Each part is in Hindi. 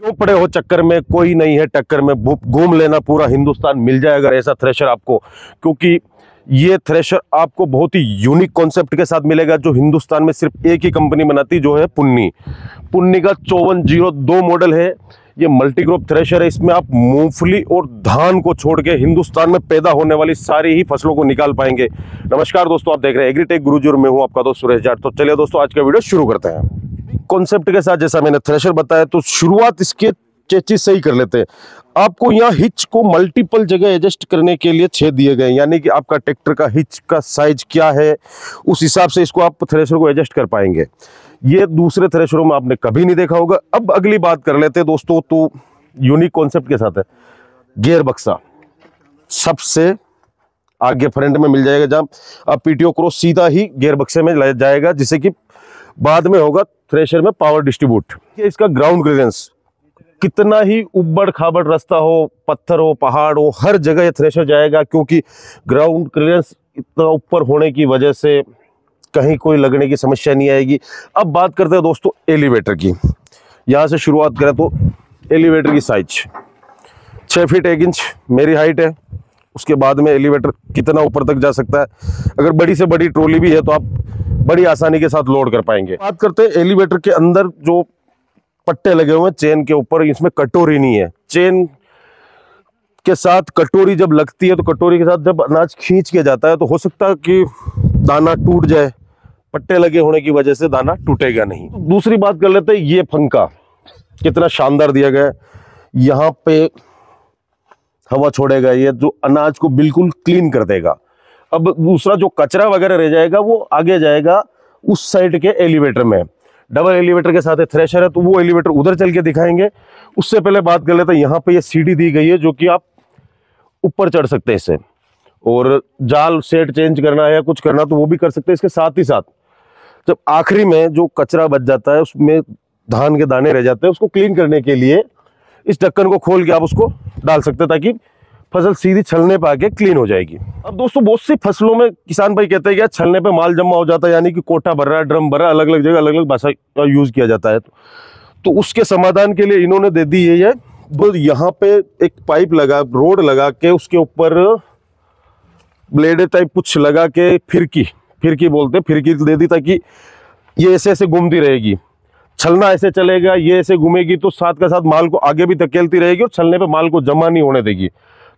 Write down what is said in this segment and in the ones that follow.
तो पड़े हो चक्कर में, कोई नहीं है टक्कर में, घूम लेना पूरा हिंदुस्तान मिल जाएगा ऐसा थ्रेशर आपको। क्योंकि ये थ्रेशर आपको बहुत ही यूनिक कॉन्सेप्ट के साथ मिलेगा, जो हिंदुस्तान में सिर्फ एक ही कंपनी बनाती, जो है पुन्नी। पुन्नी का 5402 मॉडल है। ये मल्टीक्रॉप थ्रेशर है। इसमें आप मूंगफली और धान को छोड़ के हिंदुस्तान में पैदा होने वाली सारी ही फसलों को निकाल पाएंगे। नमस्कार दोस्तों, आप देख रहे हैं एग्रीटेक गुरुजी और मैं हूं आपका दोस्त सुरेश जाट। तो चलिए दोस्तों, आज का वीडियो शुरू करते हैं। कॉन्सेप्ट के साथ जैसा मैंने थ्रेशर बताया, तो शुरुआत इसके चेचिस से ही कर लेते हैं। आपको यहाँ हिच को मल्टीपल जगह एडजस्ट करने के लिए छेद दिए गए, यानी कि आपका ट्रैक्टर का हिच का साइज क्या है, उस हिसाब से इसको आप थ्रेशर को एडजस्ट कर पाएंगे। ये दूसरे थ्रेशरों में आपने कभी नहीं देखा होगा। अब अगली बात कर लेते हैं दोस्तों, तो यूनिक कॉन्सेप्ट के साथ है गियर बक्सा। सबसे आगे फ्रंट में मिल जाएगा, जहां आप पीटीओ क्रॉस सीधा ही गियर बक्से में ले जाएगा, जिससे कि बाद में होगा थ्रेशर में पावर डिस्ट्रीब्यूट। इसका ग्राउंड क्लियरेंस, कितना ही उबड़ खाबड़ रास्ता हो, पत्थर हो, पहाड़ हो, हर जगह ये थ्रेशर जाएगा, क्योंकि ग्राउंड क्लियरेंस इतना ऊपर होने की वजह से कहीं कोई लगने की समस्या नहीं आएगी। अब बात करते हैं दोस्तों एलिवेटर की। यहां से शुरुआत करें तो एलिवेटर की साइज 6 फीट 1 इंच मेरी हाइट है। उसके बाद में एलिवेटर कितना ऊपर तक जा सकता है, अगर बड़ी से बड़ी ट्रॉली भी है तो आप बड़ी आसानी के साथ लोड कर पाएंगे। बात करते हैं एलिवेटर के अंदर जो पट्टे लगे हुए हैं चेन के ऊपर, इसमें कटोरी नहीं है। चेन के साथ कटोरी जब लगती है, तो कटोरी के साथ जब अनाज खींच के जाता है, तो हो सकता है कि दाना टूट जाए। पट्टे लगे होने की वजह से दाना टूटेगा नहीं। दूसरी बात कर लेते हैं, ये पंखा कितना शानदार दिया गया है। यहाँ पे हवा छोड़ेगा, ये जो अनाज को बिल्कुल क्लीन कर देगा। अब दूसरा जो कचरा वगैरह रह जाएगा, वो आगे जाएगा उस साइड के एलिवेटर में। डबल एलिवेटर के साथ थ्रेशर है, तो वो एलिवेटर उधर चल के दिखाएंगे। उससे पहले बात कर लेते हैं, यहाँ पे ये सीढ़ी दी गई है, जो कि आप ऊपर चढ़ सकते हैं इससे, और जाल सेट चेंज करना है या कुछ करना तो वो भी कर सकते हैं। इसके साथ ही साथ जब आखिरी में जो कचरा बच जाता है, उसमें धान के दाने रह जाते हैं, उसको क्लीन करने के लिए इस ढक्कन को खोल के आप उसको डाल सकते हैं, ताकि फसल सीधी छलने पे आके क्लीन हो जाएगी। अब दोस्तों, बहुत सी फसलों में किसान भाई कहते हैं कि छलने पे माल जमा हो जाता है, यानी कि कोटा भर रहा है, ड्रम भर रहा है, अलग अलग जगह अलग अलग भाषा का यूज किया जाता है। तो उसके समाधान के लिए इन्होंने दे दी है तो यहाँ पे एक पाइप लगा, रोड लगा के उसके ऊपर ब्लेड टाइप कुछ लगा के फिरकी बोलते हैं, फिरकी दे दी, ताकि ये ऐसे ऐसे घूमती रहेगी। छलना ऐसे चलेगा, ये ऐसे घूमेगी, तो साथ का साथ माल को आगे भी धकेलती रहेगी और छलने पे माल को जमा नहीं होने देगी।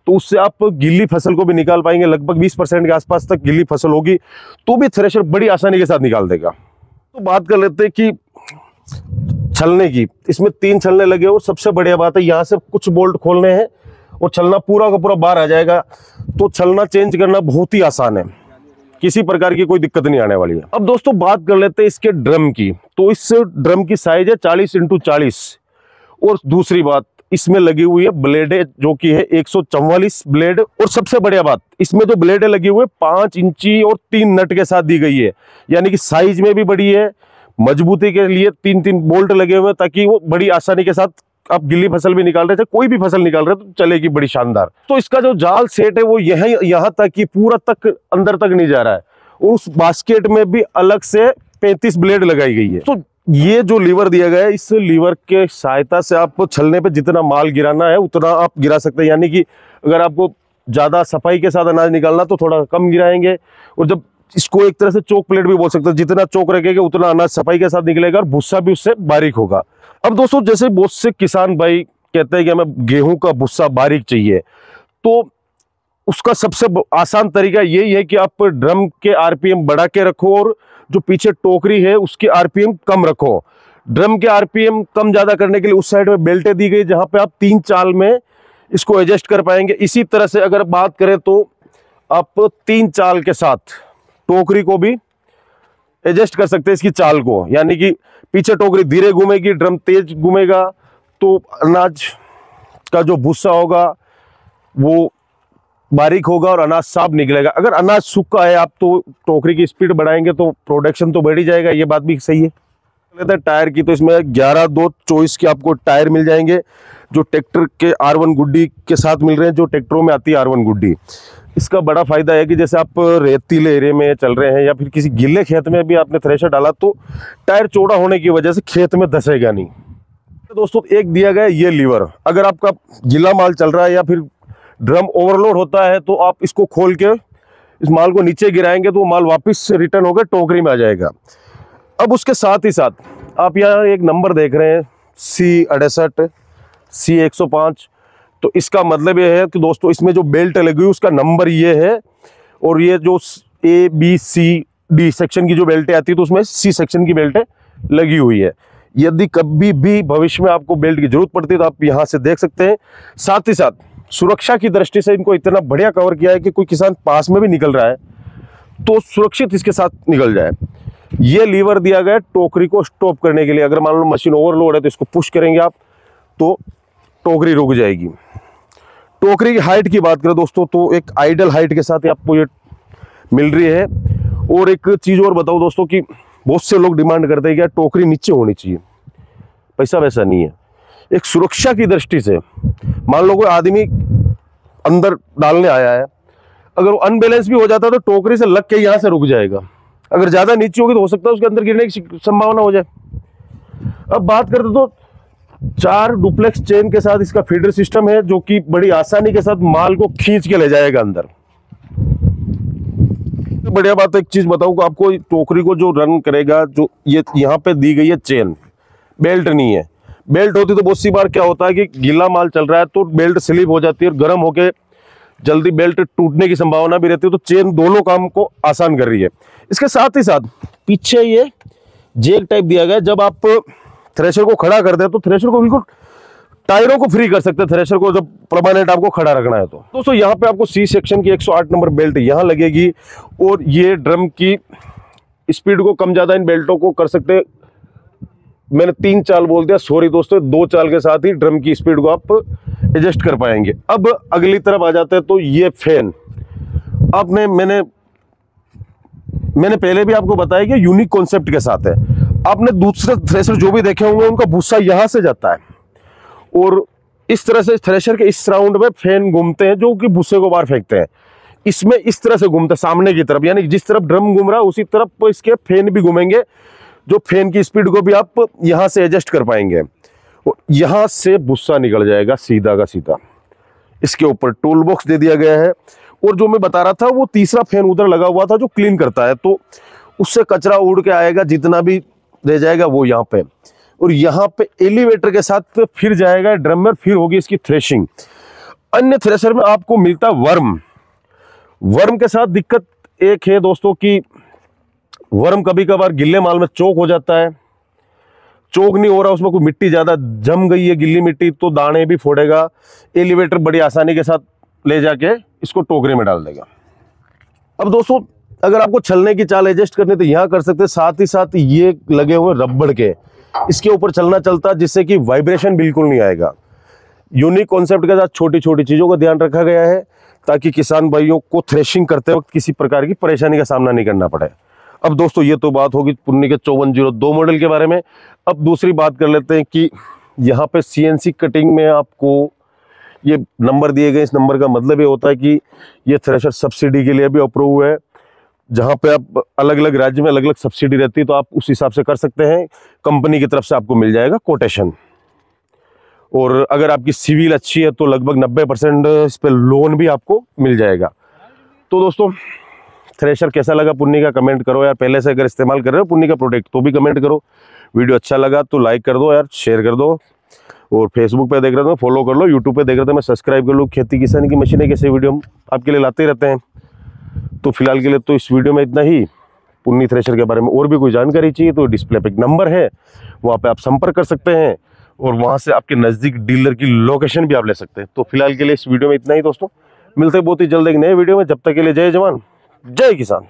तो उससे आप गिल्ली फसल को भी निकाल पाएंगे। लगभग 20% के आसपास तक गिल्ली फसल होगी, तो भी थ्रेशर बड़ी आसानी के साथ निकाल देगा। तो बात कर लेते हैं कि छलने की। इसमें 3 छलने लगे हो। सबसे बढ़िया बात है, यहाँ से कुछ बोल्ट खोलने हैं और छलना पूरा का पूरा बाहर आ जाएगा। तो छलना चेंज करना बहुत ही आसान है, किसी प्रकार की कोई दिक्कत नहीं आने वाली है। अब दोस्तों, बात कर लेते हैं इसके ड्रम की। तो इस ड्रम की साइज है 40x40। और दूसरी बात, इसमें लगी हुई है ब्लेडें, जो कि है 144 ब्लेड। और सबसे बढ़िया बात, इसमें जो ब्लेडें लगी हुई है 5 इंची और 3 नट के साथ दी गई है, यानी कि साइज में भी बड़ी है। मजबूती के लिए 3-3 बोल्ट लगे हुए हैं, ताकि वो बड़ी आसानी के साथ आप गिल्ली फसल भी निकाल रहे थे, कोई भी फसल निकाल रहे तो चलेगी बड़ी शानदार। तो इसका जो जाल सेट है वो यहाँ तक कि पूरा तक अंदर तक नहीं जा रहा है, और उस बास्केट में भी अलग से 35 ब्लेड लगाई गई है। तो ये जो लीवर दिया गया है, इस लीवर के सहायता से आपको छलने पे जितना माल गिराना है उतना आप गिरा सकते हैं। यानी कि अगर आपको ज्यादा सफाई के साथ अनाज निकालना तो थोड़ा कम गिराएंगे, और जब इसको एक तरह से चौक प्लेट भी बोल सकते हैं, जितना चौक रखेगा उतना अनाज सफाई के साथ निकलेगा और भुस्सा भी उससे बारीक होगा। अब दोस्तों, जैसे बहुत से किसान भाई कहते हैं कि हमें गेहूं का भुस्सा बारीक चाहिए, तो उसका सबसे आसान तरीका यही है कि आप ड्रम के आरपीएम बढ़ा के रखो, और जो पीछे टोकरी है उसके आरपीएम कम रखो। ड्रम के आरपीएम कम ज्यादा करने के लिए उस साइड में बेल्टें दी गई, जहां पे आप 3 चाल में इसको एडजस्ट कर पाएंगे। इसी तरह से अगर बात करें तो आप 3 चाल के साथ टोकरी को भी एडजस्ट कर सकते हैं, इसकी चाल को। यानी कि पीछे टोकरी धीरे घूमेगी, ड्रम तेज घूमेगा, तो अनाज का जो भूसा होगा वो बारीक होगा और अनाज साफ निकलेगा। अगर अनाज सूखा है, आप तो टोकरी की स्पीड बढ़ाएंगे तो प्रोडक्शन तो बढ़ ही जाएगा, ये बात भी सही है। लेते हैं टायर की। तो इसमें 11-2-24 के आपको टायर मिल जाएंगे, जो ट्रैक्टर के R1 गुड्डी के साथ मिल रहे हैं, जो ट्रैक्टरों में आती है R1 गुड्डी। इसका बड़ा फायदा है कि जैसे आप रेतीले एरिया में चल रहे हैं या फिर किसी गिले खेत में भी आपने थ्रेशर डाला, तो टायर चौड़ा होने की वजह से खेत में धंसेगा नहीं। दोस्तों एक दिया गया ये लीवर, अगर आपका गीला माल चल रहा है या फिर ड्रम ओवरलोड होता है तो आप इसको खोल के इस माल को नीचे गिराएंगे तो वो माल वापस से रिटर्न होकर टोकरी में आ जाएगा। अब उसके साथ ही साथ आप यहाँ एक नंबर देख रहे हैं C68 C105, तो इसका मतलब ये है कि दोस्तों इसमें जो बेल्ट लगी हुई उसका नंबर ये है, और ये जो ABCD सेक्शन की जो बेल्टें आती है तो उसमें C सेक्शन की बेल्टें लगी हुई है। यदि कभी भी भविष्य में आपको बेल्ट की जरूरत पड़ती है तो आप यहाँ से देख सकते हैं। साथ ही साथ सुरक्षा की दृष्टि से इनको इतना बढ़िया कवर किया है कि कोई किसान पास में भी निकल रहा है तो सुरक्षित इसके साथ निकल जाए। ये लीवर दिया गया टोकरी को स्टॉप करने के लिए। अगर मान लो मशीन ओवरलोड है तो इसको पुश करेंगे आप तो टोकरी रुक जाएगी। टोकरी की हाइट की बात करें दोस्तों तो एक आइडल हाइट के साथ आपको ये मिल रही है। और एक चीज और बताऊं दोस्तों कि बहुत से लोग डिमांड करते हैं कि टोकरी नीचे होनी चाहिए, पैसा वैसा नहीं है। एक सुरक्षा की दृष्टि से मान लो कोई आदमी अंदर डालने आया है, अगर वो अनबैलेंस भी हो जाता है तो टोकरी से लग के यहां से रुक जाएगा। अगर ज्यादा नीचे होगी तो हो सकता है उसके अंदर गिरने की संभावना हो जाए। अब बात करते तो 4 डुप्लेक्स चेन के साथ इसका फीडर सिस्टम है जो कि बड़ी आसानी के साथ माल को खींच के ले जाएगा अंदर। बढ़िया बात है, एक चीज बताऊं आपको, टोकरी को जो रन करेगा, जो ये यहाँ पे दी गई है चेन, बेल्ट नहीं है। बेल्ट होती तो बहुत सी बार क्या होता है कि गीला माल चल रहा है तो बेल्ट स्लिप हो जाती है और गर्म होके जल्दी बेल्ट टूटने की संभावना भी रहती है। तो चेन दोनों काम को आसान कर रही है। इसके साथ ही साथ पीछे ये जैक टाइप दिया गया है। जब आप थ्रेशर को खड़ा करते हैं तो थ्रेशर को बिल्कुल टायरों को फ्री कर सकते हैं, थ्रेशर को जब परमानेंट आपको खड़ा रखना है तो। दोस्तों यहाँ पे आपको C सेक्शन की 108 नंबर बेल्ट यहाँ लगेगी और ये ड्रम की स्पीड को कम ज्यादा इन बेल्टों को कर सकते हैं। मैंने 3 चाल बोल दिया, सॉरी दोस्तों, 2 चाल के साथ ही ड्रम की स्पीड को आप एडजस्ट कर पाएंगे। अब अगली तरफ आ जाते हैं तो ये फैन आपने मैंने पहले भी आपको बताया कि यूनिक कॉन्सेप्ट के साथ है। आपने दूसरे थ्रेशर जो भी देखे होंगे उनका भूसा यहां से जाता है और इस तरह से थ्रेशर के इस राउंड में फैन घूमते हैं जो कि भूसे को बाहर फेंकते हैं। इसमें इस तरह से घूमते हैं सामने की तरफ, यानी जिस तरफ ड्रम घूम रहा है उसी तरफ इसके फैन भी घूमेंगे, जो फैन की स्पीड को भी आप यहां से एडजस्ट कर पाएंगे। और यहां से भूसा निकल जाएगा सीधा का सीधा। इसके ऊपर टूल बॉक्स दे दिया गया है और जो मैं बता रहा था वो तीसरा फैन उधर लगा हुआ था जो क्लीन करता है, तो उससे कचरा उड़ के आएगा, जितना भी रह जाएगा वो यहाँ पे। और यहाँ पे एलिवेटर के साथ फिर जाएगा ड्रम में, फिर होगी इसकी थ्रेशिंग। अन्य थ्रेशर में आपको मिलता वर्म के साथ दिक्कत एक है दोस्तों कि वर्म कभी कभार गिल्ले माल में चोक हो जाता है। चोक नहीं हो रहा, उसमें कोई मिट्टी ज्यादा जम गई है, गिल्ली मिट्टी, तो दाने भी फोड़ेगा। एलिवेटर बड़ी आसानी के साथ ले जाके इसको टोकरे में डाल देगा। अब दोस्तों अगर आपको छलने की चाल एडजस्ट करनी तो यहाँ कर सकते हैं। साथ ही साथ ये लगे हुए रबड़ के, इसके ऊपर चलना चलता जिससे कि वाइब्रेशन बिल्कुल नहीं आएगा। यूनिक कॉन्सेप्ट के साथ छोटी छोटी चीजों का ध्यान रखा गया है ताकि किसान भाइयों को थ्रेशिंग करते वक्त किसी प्रकार की परेशानी का सामना नहीं करना पड़े। अब दोस्तों ये तो बात होगी पुन्नी के 5402 मॉडल के बारे में। अब दूसरी बात कर लेते हैं कि यहाँ पे CNC कटिंग में आपको ये नंबर दिए गए। इस नंबर का मतलब ये होता है कि ये थ्रेशर सब्सिडी के लिए भी अप्रूव है। जहाँ पे आप अलग अलग राज्य में अलग अलग सब्सिडी रहती है तो आप उस हिसाब से कर सकते हैं। कंपनी की तरफ से आपको मिल जाएगा कोटेशन, और अगर आपकी सिविल अच्छी है तो लगभग 90% इस पर लोन भी आपको मिल जाएगा। तो दोस्तों थ्रेशर कैसा लगा पुन्नी का कमेंट करो यार। पहले से अगर इस्तेमाल कर रहे हो पुन्नी का प्रोडक्ट तो भी कमेंट करो। वीडियो अच्छा लगा तो लाइक कर दो यार, शेयर कर दो, और फेसबुक पे देख रहे हो फॉलो कर लो, यूट्यूब पे देख रहे थे मैं सब्सक्राइब कर लो। खेती किसानी की मशीनें कैसे वीडियो हम आपके लिए लाते रहते हैं। तो फिलहाल के लिए तो इस वीडियो में इतना ही। पुन्नी थ्रेशर के बारे में और भी कोई जानकारी चाहिए तो डिस्प्ले पे एक नंबर है, वहाँ पे आप संपर्क कर सकते हैं और वहाँ से आपके नज़दीक डीलर की लोकेशन भी आप ले सकते हैं। तो फिलहाल के लिए इस वीडियो में इतना ही दोस्तों, मिलते हैं बहुत ही जल्द एक नए वीडियो में। जब तक के लिए जय जवान जय किसान।